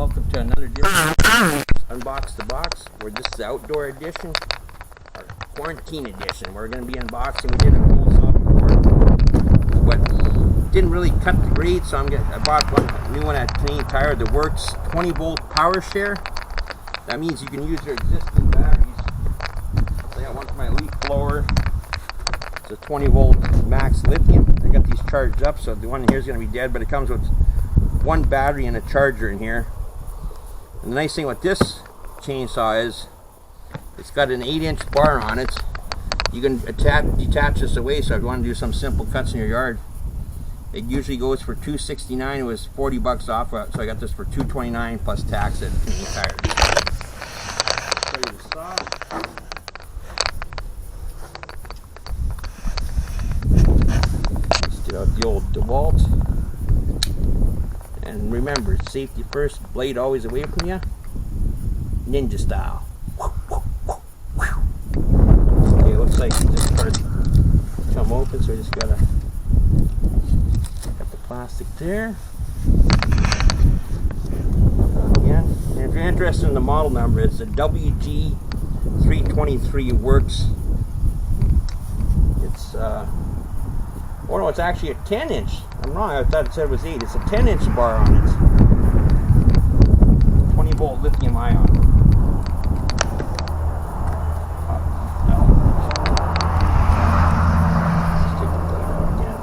welcome to another edition. Unbox the box. This is the outdoor edition, or quarantine edition. We're going to be unboxing. We did a cool saw before, but didn't really cut the grade, so I bought one new one at Canadian Tire, the WORX 20-volt power share. That means you can use your existing batteries. So I got one for my leaf blower. It's a 20-volt max lithium. I got these charged up, so the one here is going to be dead, but it comes with one battery and a charger in here. And the nice thing with this chainsaw is it's got an 8-inch bar on it. You can detach this away, so if you want to do some simple cuts in your yard. It usually goes for $269. It was 40 bucks off, so I got this for $229 plus tax at Canadian Tire. Show you the saw. Let's get out the old DeWalt. And remember, safety first, blade always away from you. Ninja style. Okay, looks like this part come open, so we just gotta got the plastic there. Again, and if you're interested in the model number, it's a WG323 WORX. It's oh no, it's actually a 10-inch. I'm wrong, I thought it said it was 8. It's a 10-inch bar on it. 20-volt lithium ion. Let's take the blade out again.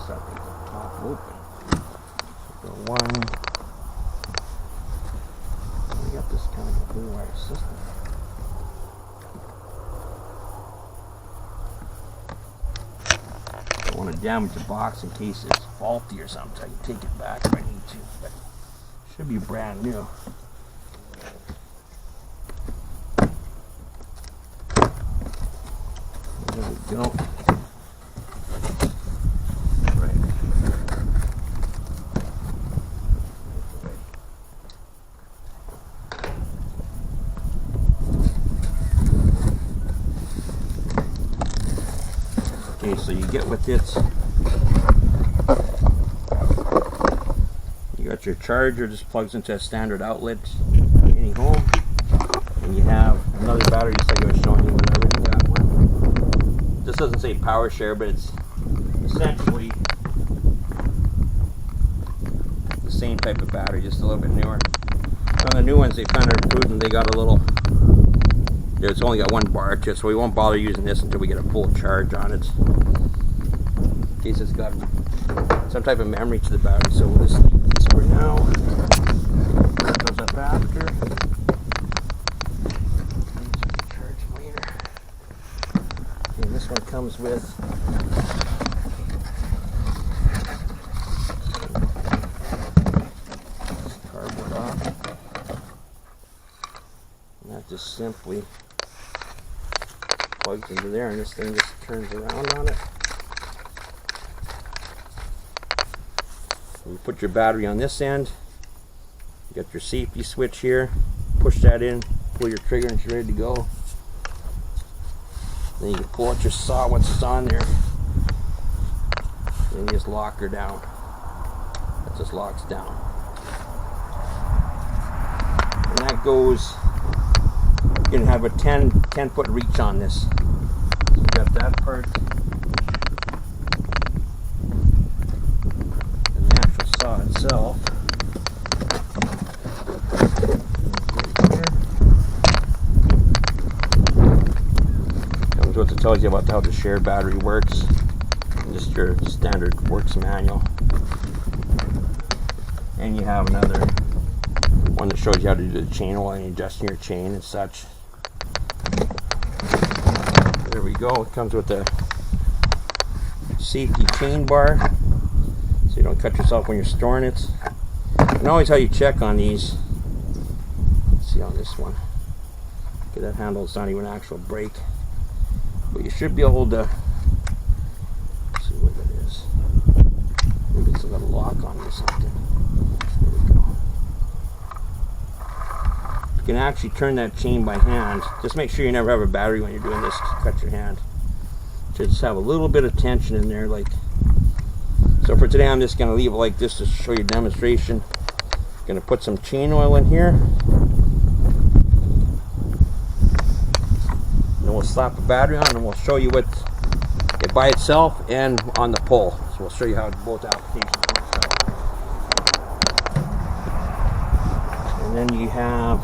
Separate the top open. So one. We got this kind of a blue wire system. I don't want to damage the box in case it's faulty or something. I can take it back if I need to, but it should be brand new. There we go. Right. Okay, so you get with it. You got your charger, just plugs into a standard outlet in any home, and you have another battery just like I was showing you when I originally got one. This doesn't say power share, but it's essentially the same type of battery, just a little bit newer. On the new ones, they kind of improved and they got a little. It's only got one bar to it, so we won't bother using this until we get a full charge on it. In case it's got some type of memory to the battery, so we'll just leave this for now. That goes up after. Charge later. And this one comes with cardboard off. And that just simply plugs into there, and this thing just turns around on it. You put your battery on this end. You got your safety switch here. Push that in, pull your trigger, and it's ready to go. Then you can pull out your saw once it's on there. Then you just lock her down. That just locks down. And that goes. You can have a 10-foot reach on this. So you got that part. The actual saw itself. Comes with it tells you about how the shared battery works. And just your standard WORX manual. And you have another one that shows you how to do the chain oil and adjusting your chain and such. There we go. It comes with a safety chain bar, so you don't cut yourself when you're storing it. And always how you check on these. Let's see on this one. Okay, that handle is not even an actual brake, but you should be able to see what that is. Maybe it's a little lock on it or something. There we go. You can actually turn that chain by hand. Just make sure you never have a battery when you're doing this. Cut your hand. Just have a little bit of tension in there, like So for today, I'm just going to leave it like this to show you a demonstration. Going to put some chain oil in here. And then we'll slap the battery on and we'll show you what it by itself and on the pole. So we'll show you how both applications work out. And then you have